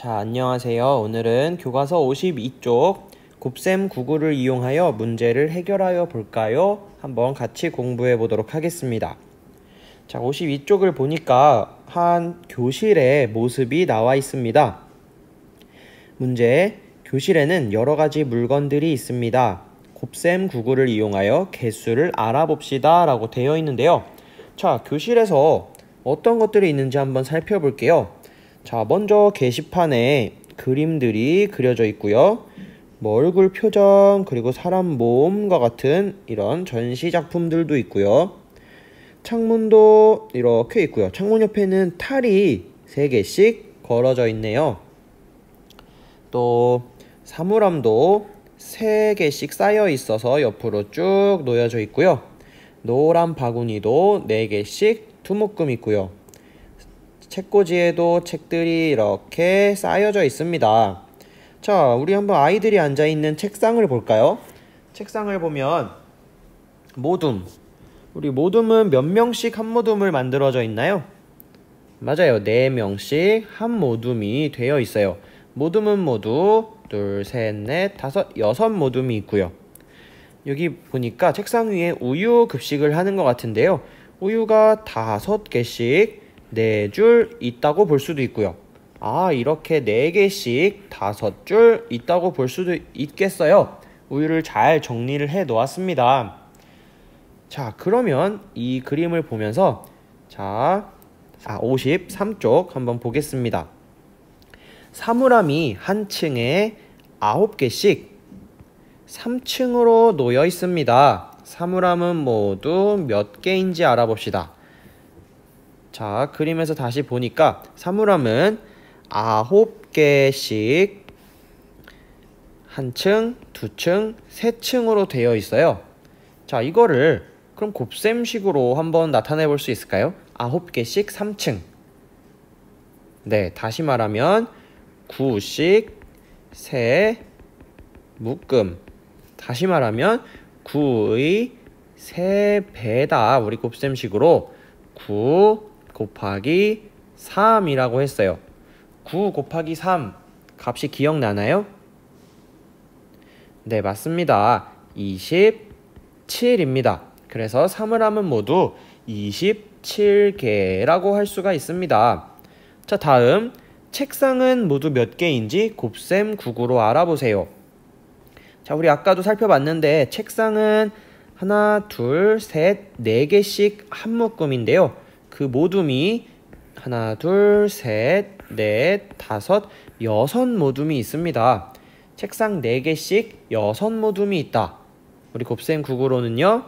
자, 안녕하세요. 오늘은 교과서 52쪽 곱셈 구구를 이용하여 문제를 해결하여 볼까요? 한번 같이 공부해 보도록 하겠습니다. 자, 52쪽을 보니까 한 교실의 모습이 나와 있습니다. 문제, 교실에는 여러 가지 물건들이 있습니다. 곱셈 구구를 이용하여 개수를 알아봅시다 라고 되어 있는데요. 자, 교실에서 어떤 것들이 있는지 한번 살펴볼게요. 자, 먼저 게시판에 그림들이 그려져 있고요. 얼굴 표정, 그리고 사람 몸과 같은 이런 전시 작품들도 있고요. 창문도 이렇게 있고요. 창문 옆에는 탈이 3개씩 걸어져 있네요. 또 사물함도 3개씩 쌓여 있어서 옆으로 쭉 놓여져 있고요. 노란 바구니도 4개씩 두묶음 있고요. 책꽂이에도 책들이 이렇게 쌓여져 있습니다. 자, 우리 한번 아이들이 앉아있는 책상을 볼까요? 책상을 보면 모둠, 우리 모둠은 몇 명씩 한 모둠을 만들어져 있나요? 맞아요. 4명씩 한 모둠이 되어 있어요. 모둠은 모두 2, 3, 4, 5, 6 모둠이 있고요. 여기 보니까 책상 위에 우유 급식을 하는 것 같은데요. 우유가 5개씩 4줄 있다고 볼 수도 있고요. 이렇게 4개씩 5줄 있다고 볼 수도 있겠어요. 우유를 잘 정리를 해 놓았습니다. 자, 그러면 이 그림을 보면서 53쪽 한번 보겠습니다. 사물함이 한 층에 9개씩 3층으로 놓여 있습니다. 사물함은 모두 몇 개인지 알아봅시다. 자, 그림에서 다시 보니까 사물함은 9개씩 한 층, 2층, 3층으로 되어 있어요. 자, 이거를 그럼 곱셈식으로 한번 나타내 볼 수 있을까요? 9개씩 3층. 네, 다시 말하면 9씩 3 묶음. 다시 말하면 9의 3배다. 우리 곱셈식으로 9 곱하기 3이라고 했어요. 9 곱하기 3 값이 기억나나요? 네, 맞습니다. 27입니다. 그래서 사물함은 모두 27개라고 할 수가 있습니다. 자, 다음 책상은 모두 몇 개인지 곱셈 구구로 알아보세요. 자, 우리 아까도 살펴봤는데 책상은 하나, 둘, 셋, 4개씩 한 묶음인데요. 그 모둠이 하나, 둘, 셋, 넷, 5, 6 모둠이 있습니다. 책상 4개씩 6 모둠이 있다. 우리 곱셈 구구로는요.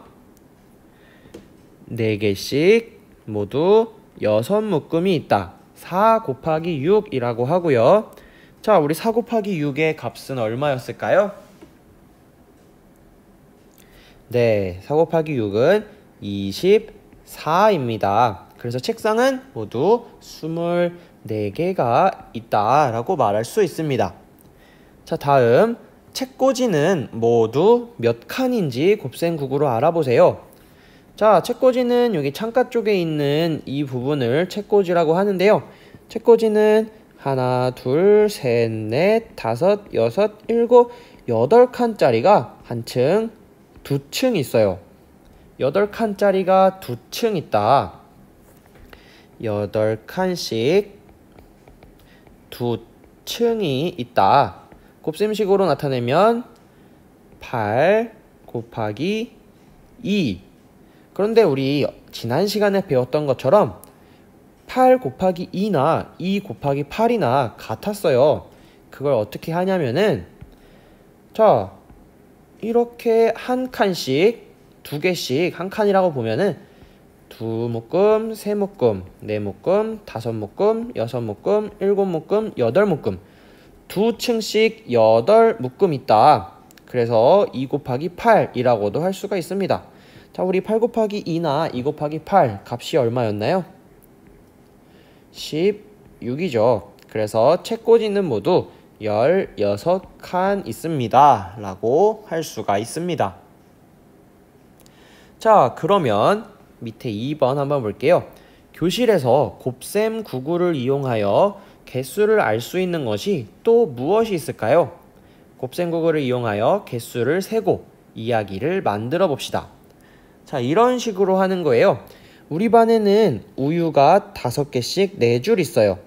4개씩 모두 6 묶음이 있다. 4 곱하기 6이라고 하고요. 자, 우리 4 곱하기 6의 값은 얼마였을까요? 네, 4 곱하기 6은 24입니다. 그래서 책상은 모두 24개가 있다라고 말할 수 있습니다. 자, 다음 책꽂이는 모두 몇 칸인지 곱셈 구구로 알아보세요. 자, 책꽂이는 여기 창가 쪽에 있는 이 부분을 책꽂이라고 하는데요. 책꽂이는 하나, 둘, 셋, 넷, 5, 6, 7, 8칸짜리가 한 층, 2층 있어요. 8칸짜리가 2층 있다. 8칸씩 2층이 있다. 곱셈식으로 나타내면 8 곱하기 2. 그런데 우리 지난 시간에 배웠던 것처럼 8 곱하기 2나 2 곱하기 8이나 같았어요. 그걸 어떻게 하냐면은 자, 이렇게 한 칸씩 2개씩 한 칸이라고 보면은 2묶음, 3묶음, 4묶음, 5묶음, 6묶음, 7묶음, 8묶음 2층씩 8묶음 있다. 그래서 2 곱하기 8이라고도 할 수가 있습니다. 자, 우리 8 곱하기 2나 2 곱하기 8 값이 얼마였나요? 16이죠. 그래서 책꽂이는 모두 16칸 있습니다. 라고 할 수가 있습니다. 자, 그러면 밑에 2번 한번 볼게요. 교실에서 곱셈 구구를 이용하여 개수를 알 수 있는 것이 또 무엇이 있을까요? 곱셈구구를 이용하여 개수를 세고 이야기를 만들어 봅시다. 자, 이런 식으로 하는 거예요. 우리 반에는 우유가 5개씩 4줄 있어요.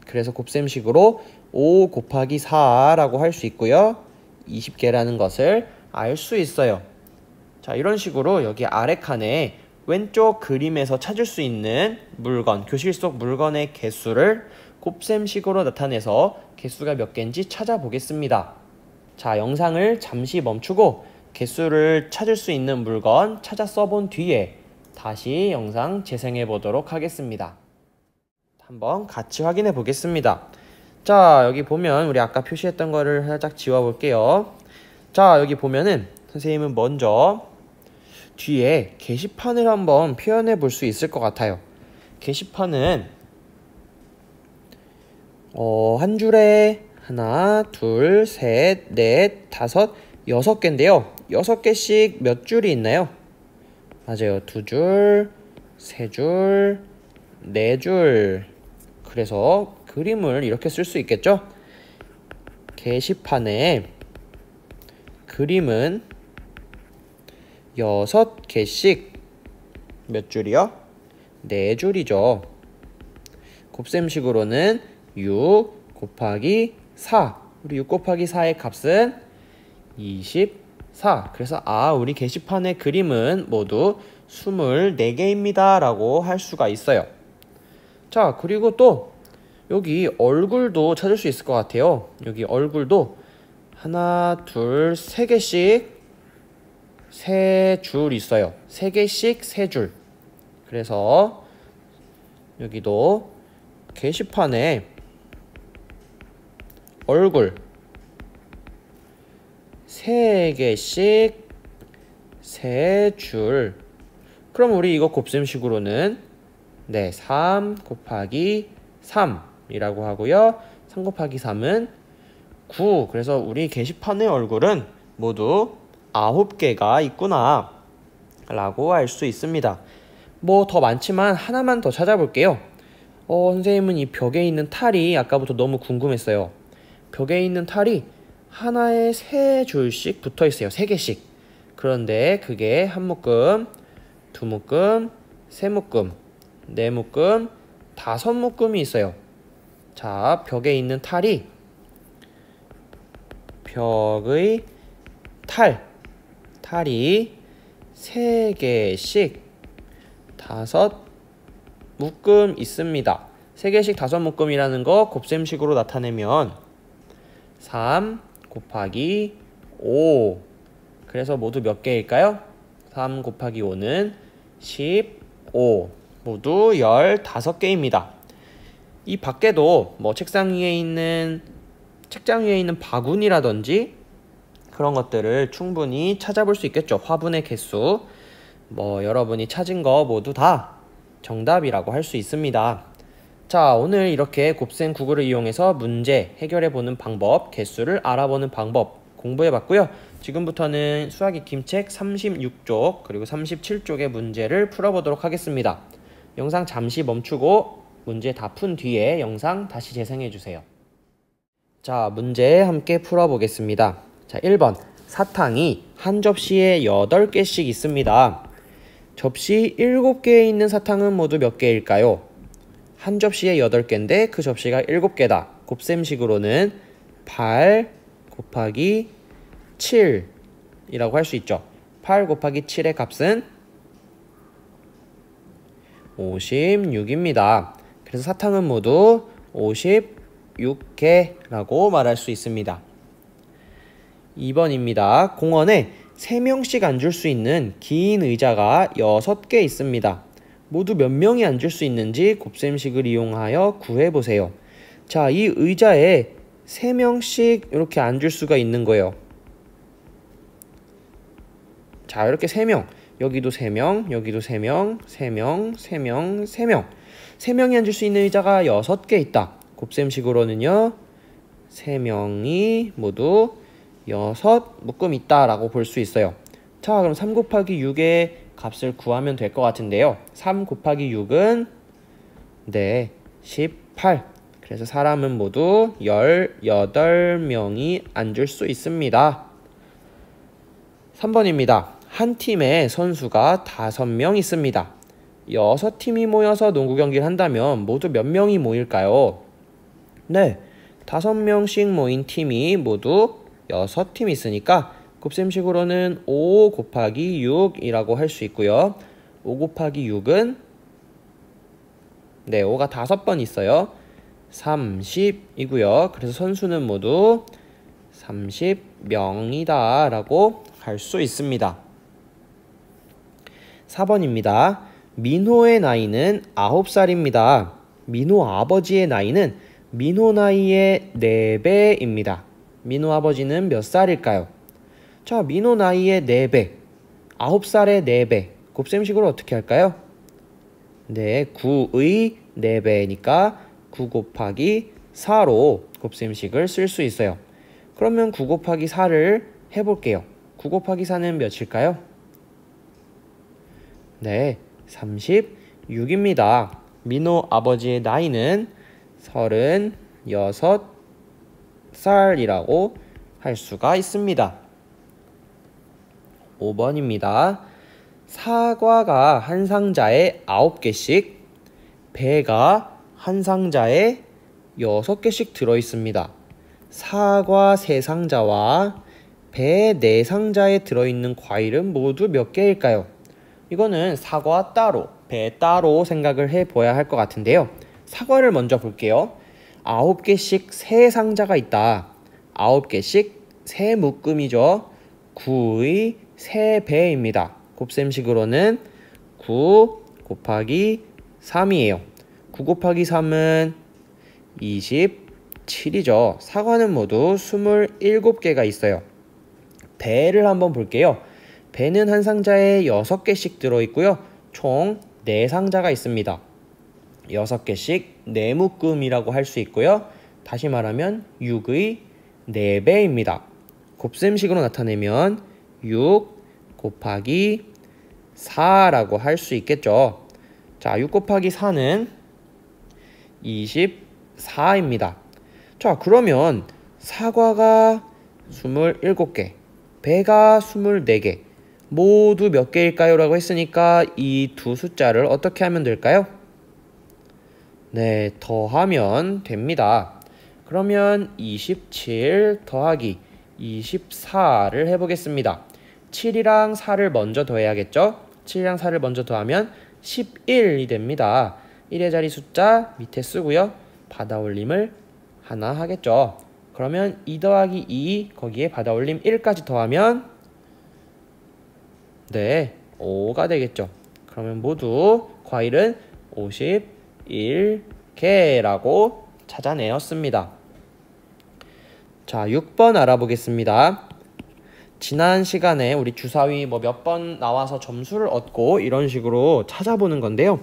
그래서 곱셈식으로 5 곱하기 4라고 할 수 있고요. 20개라는 것을 알 수 있어요. 자, 이런 식으로 여기 아래 칸에 왼쪽 그림에서 찾을 수 있는 물건, 교실 속 물건의 개수를 곱셈식으로 나타내서 개수가 몇 개인지 찾아보겠습니다. 자, 영상을 잠시 멈추고 개수를 찾을 수 있는 물건 찾아 써본 뒤에 다시 영상 재생해 보도록 하겠습니다. 한번 같이 확인해 보겠습니다. 자, 여기 보면 우리 아까 표시했던 거를 살짝 지워 볼게요. 자, 여기 보면은 선생님은 먼저 뒤에 게시판을 한번 표현해 볼 수 있을 것 같아요. 게시판은 한 줄에 하나, 둘, 셋, 넷, 다섯, 6개인데요. 6개씩 몇 줄이 있나요? 맞아요. 2줄, 3줄, 4줄. 그래서 그림을 이렇게 쓸 수 있겠죠? 게시판에 그림은 6개씩 몇 줄이요? 4줄이죠. 곱셈식으로는 6 곱하기 4. 우리 6 곱하기 4의 값은 24. 그래서 우리 게시판의 그림은 모두 24개입니다 라고 할 수가 있어요. 자, 그리고 또 여기 얼굴도 찾을 수 있을 것 같아요. 여기 얼굴도 하나, 둘, 3개씩 3줄 있어요. 3개씩 3줄. 그래서 여기도 게시판에 얼굴 3개씩 3줄. 그럼 우리 이거 곱셈식으로는 3 곱하기 3이라고 하고요. 3 곱하기 3은 9. 그래서 우리 게시판의 얼굴은 모두 9개가 있구나 라고 알 수 있습니다. 뭐 더 많지만 하나만 더 찾아볼게요. 선생님은 이 벽에 있는 탈이 아까부터 너무 궁금했어요. 벽에 있는 탈이 하나에 3줄씩 붙어 있어요. 3개씩. 그런데 그게 한 묶음, 두 묶음, 세 묶음, 네 묶음, 5묶음이 있어요. 자, 벽에 있는 탈이 벽의 탈이 3개씩 5묶음 있습니다. 3개씩 5묶음이라는 거 곱셈식으로 나타내면 3 곱하기 5. 그래서 모두 몇 개일까요? 3 곱하기 5는 15. 모두 15개입니다. 이 밖에도 뭐 책장 위에 있는 바구니라든지 그런 것들을 충분히 찾아볼 수 있겠죠. 화분의 개수. 뭐 여러분이 찾은 거 모두 다 정답이라고 할 수 있습니다. 자, 오늘 이렇게 곱셈구구를 이용해서 문제 해결해보는 방법, 개수를 알아보는 방법 공부해봤고요. 지금부터는 수학 익힘책 36쪽 그리고 37쪽의 문제를 풀어보도록 하겠습니다. 영상 잠시 멈추고 문제 다 푼 뒤에 영상 다시 재생해주세요. 자, 문제 함께 풀어보겠습니다. 자, 1번 사탕이 한 접시에 8개씩 있습니다. 접시 7개에 있는 사탕은 모두 몇 개일까요? 한 접시에 8개인데 그 접시가 7개다. 곱셈식으로는 8 곱하기 7이라고 할 수 있죠. 8 곱하기 7의 값은 56입니다. 그래서 사탕은 모두 56개라고 말할 수 있습니다. 2번입니다. 공원에 3명씩 앉을 수 있는 긴 의자가 6개 있습니다. 모두 몇 명이 앉을 수 있는지 곱셈식을 이용하여 구해보세요. 자, 이 의자에 3명씩 이렇게 앉을 수가 있는 거예요. 자, 이렇게 3명. 여기도 3명, 여기도 3명, 3명, 3명, 3명. 3명이 앉을 수 있는 의자가 6개 있다. 곱셈식으로는요. 3명이 모두 6묶음 있다라고 볼 수 있어요. 자, 그럼 3 곱하기 6의 값을 구하면 될 것 같은데요. 3 곱하기 6은 18. 그래서 사람은 모두 18명이 앉을 수 있습니다. 3번입니다. 한 팀에 선수가 5명 있습니다. 6팀이 모여서 농구 경기를 한다면 모두 몇 명이 모일까요? 네, 5명씩 모인 팀이 모두 6팀 있으니까 곱셈식으로는 5 곱하기 6이라고 할 수 있고요. 5 곱하기 6은 5가 5번 있어요. 30이고요. 그래서 선수는 모두 30명이다 라고 할 수 있습니다. 4번입니다. 민호의 나이는 9살입니다. 민호 아버지의 나이는 민호 나이의 4배입니다. 민호 아버지는 몇 살일까요? 자, 민호 나이의 4배, 9살의 4배, 곱셈식으로 어떻게 할까요? 네, 9의 4배니까 9 곱하기 4로 곱셈식을 쓸 수 있어요. 그러면 9 곱하기 4를 해볼게요. 9 곱하기 4는 몇일까요? 네, 36입니다. 민호 아버지의 나이는 36살이라고 할 수가 있습니다. 5번입니다. 사과가 한 상자에 9개씩, 배가 한 상자에 6개씩 들어있습니다. 사과 3상자와 배 4상자에 들어있는 과일은 모두 몇 개일까요? 이거는 사과 따로, 배 따로 생각을 해봐야 할 것 같은데요. 사과를 먼저 볼게요. 9개씩 3상자가 있다. 9개씩 3묶음이죠. 9의 3배입니다. 곱셈식으로는 9 곱하기 3이에요. 9 곱하기 3은 27이죠. 사과는 모두 27개가 있어요. 배를 한번 볼게요. 배는 한 상자에 6개씩 들어있고요. 총 4상자가 있습니다. 6개씩 4묶음이라고 할 수 있고요. 다시 말하면 6의 4배입니다. 곱셈식으로 나타내면 6 곱하기 4라고 할 수 있겠죠. 자, 6 곱하기 4는 24입니다. 자, 그러면 사과가 27개, 배가 24개, 모두 몇 개일까요? 라고 했으니까 이 두 숫자를 어떻게 하면 될까요? 네, 더하면 됩니다. 그러면 27 더하기 24를 해보겠습니다. 7이랑 4를 먼저 더해야겠죠? 7이랑 4를 먼저 더하면 11이 됩니다. 1의 자리 숫자 밑에 쓰고요. 받아올림을 하나 하겠죠. 그러면 2 더하기 2 거기에 받아올림 1까지 더하면 5가 되겠죠. 그러면 모두 과일은 51개라고 찾아내었습니다. 자, 6번 알아보겠습니다. 지난 시간에 우리 주사위 몇 번 나와서 점수를 얻고 이런 식으로 찾아보는 건데요.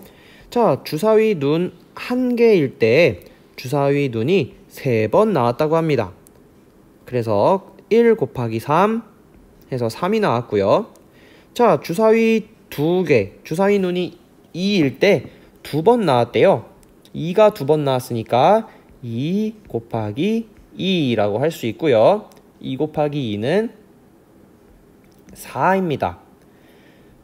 자, 주사위 눈 1개일 때 주사위 눈이 3번 나왔다고 합니다. 그래서 1 곱하기 3 해서 3이 나왔고요. 자, 주사위 2개, 주사위 눈이 2일 때 2번 나왔대요. 2가 2번 나왔으니까 2 곱하기 2라고 할 수 있고요. 2 곱하기 2는 4입니다.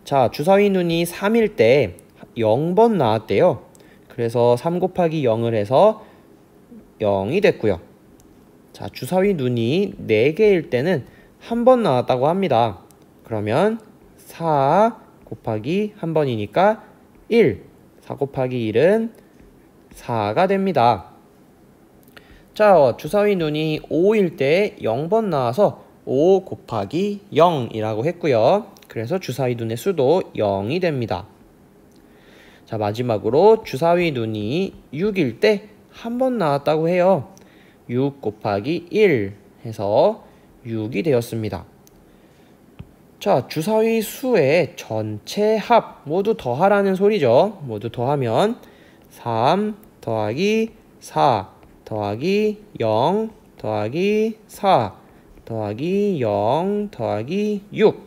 자, 주사위 눈이 3일 때 0번 나왔대요. 그래서 3 곱하기 0을 해서 0이 됐고요. 자, 주사위 눈이 4개일 때는 1번 나왔다고 합니다. 그러면 4 곱하기 1번이니까 1, 4 곱하기 1은 4가 됩니다. 자, 주사위 눈이 5일 때 0번 나와서 5 곱하기 0이라고 했고요. 그래서 주사위 눈의 수도 0이 됩니다. 자, 마지막으로 주사위 눈이 6일 때 한 번 나왔다고 해요. 6 곱하기 1 해서 6이 되었습니다. 자, 주사위 수의 전체 합 모두 더하라는 소리죠. 모두 더하면 3 더하기 4 더하기 0 더하기 4 더하기 0 더하기 6.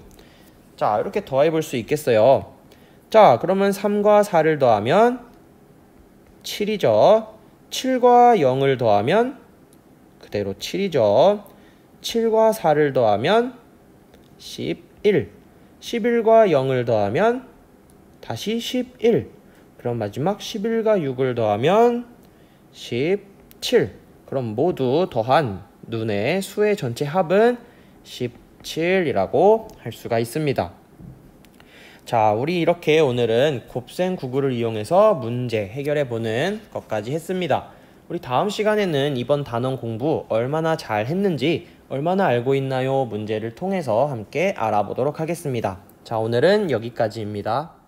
자, 이렇게 더해 볼 수 있겠어요. 자, 그러면 3과 4를 더하면 7이죠. 7과 0을 더하면 그대로 7이죠. 7과 4를 더하면 11. 11과 0을 더하면 다시 11. 그럼 마지막 11과 6을 더하면 17. 그럼 모두 더한 눈의 수의 전체 합은 17이라고 할 수가 있습니다. 자, 우리 이렇게 오늘은 곱셈 구구를 이용해서 문제 해결해 보는 것까지 했습니다. 우리 다음 시간에는 이번 단원 공부 얼마나 잘 했는지, 얼마나 알고 있나요? 문제를 통해서 함께 알아보도록 하겠습니다. 자, 오늘은 여기까지입니다.